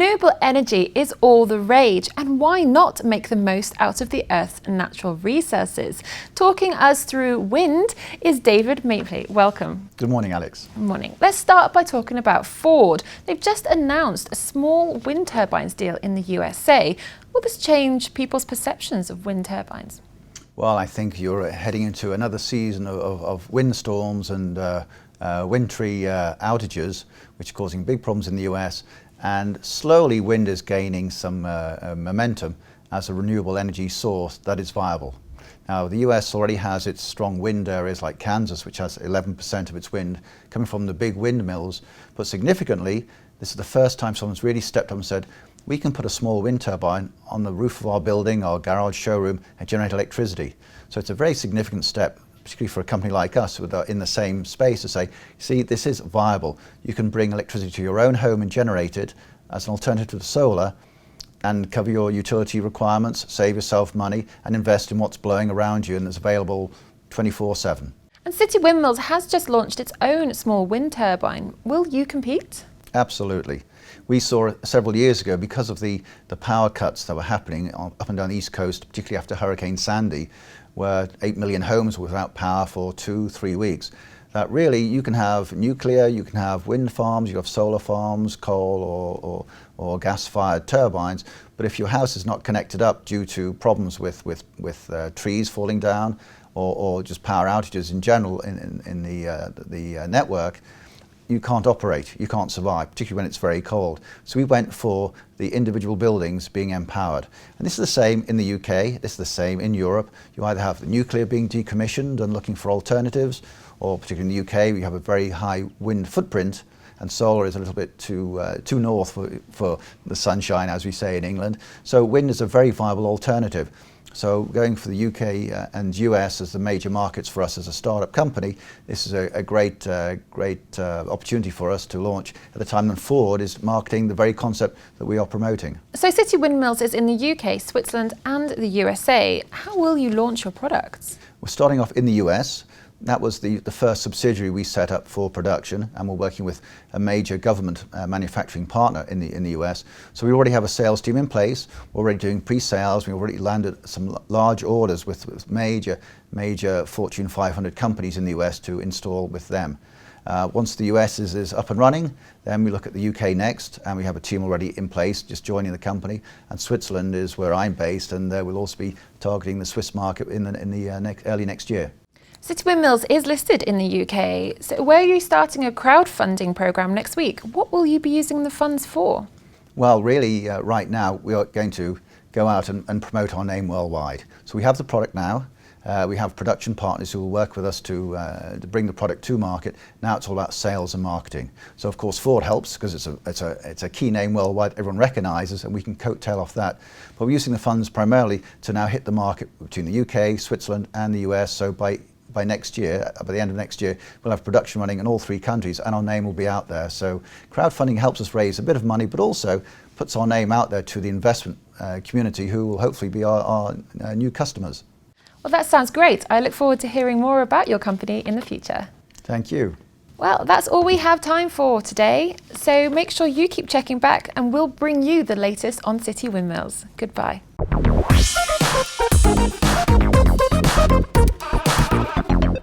Renewable energy is all the rage, and why not make the most out of the Earth's natural resources? Talking us through wind is David Mapley. Welcome. Good morning, Alex. Good morning. Let's start by talking about Ford. They've just announced a small wind turbines deal in the USA. Will this change people's perceptions of wind turbines? Well, I think you're heading into another season of windstorms and wintry outages, which are causing big problems in the US. And slowly wind is gaining some momentum as a renewable energy source that is viable. Now, the US already has its strong wind areas like Kansas, which has 11% of its wind coming from the big windmills. But significantly, this is the first time someone's really stepped up and said, we can put a small wind turbine on the roof of our building, our garage showroom, and generate electricity. So it's a very significant step, particularly for a company like us in the same space, to say, see, this is viable. You can bring electricity to your own home and generate it as an alternative to solar and cover your utility requirements, save yourself money, and invest in what's blowing around you and that's available 24/7. And City Windmills has just launched its own small wind turbine. Will you compete? Absolutely. We saw several years ago, because of the power cuts that were happening up and down the East Coast, particularly after Hurricane Sandy, where 8 million homes were without power for 2-3 weeks, that really you can have nuclear, you can have wind farms, you have solar farms, coal or gas-fired turbines, but if your house is not connected up due to problems with trees falling down or just power outages in general in the network, you can't operate, you can't survive, particularly when it's very cold. So we went for the individual buildings being empowered. And this is the same in the UK, this is the same in Europe. You either have the nuclear being decommissioned and looking for alternatives, or particularly in the UK, we have a very high wind footprint, and solar is a little bit too north for the sunshine, as we say in England. So wind is a very viable alternative. So going for the UK and US as the major markets for us as a startup company, this is a great opportunity for us to launch at the time when Ford is marketing the very concept that we are promoting. So City Windmills is in the UK, Switzerland and the USA. How will you launch your products? We're starting off in the US. That was the first subsidiary we set up for production, and we're working with a major government manufacturing partner in the US. So we already have a sales team in place. We're already doing pre-sales. We've already landed some large orders with major Fortune 500 companies in the US to install with them. Once the US is up and running, then we look at the UK next, and we have a team already in place, just joining the company. And Switzerland is where I'm based, and we'll also be targeting the Swiss market in the early next year. City Windmills is listed in the UK, so where are you starting a crowdfunding programme next week? What will you be using the funds for? Well, really, right now, we are going to go out and promote our name worldwide. So we have the product now. We have production partners who will work with us to bring the product to market. Now it's all about sales and marketing. So of course Ford helps because it's a key name worldwide everyone recognises, and we can coattail off that. But we're using the funds primarily to now hit the market between the UK, Switzerland and the US. So by next year, by the end of next year, we'll have production running in all 3 countries and our name will be out there. So crowdfunding helps us raise a bit of money, but also puts our name out there to the investment community, who will hopefully be our new customers. Well, that sounds great. I look forward to hearing more about your company in the future. Thank you. Well, that's all we have time for today. So make sure you keep checking back and we'll bring you the latest on City Windmills. Goodbye.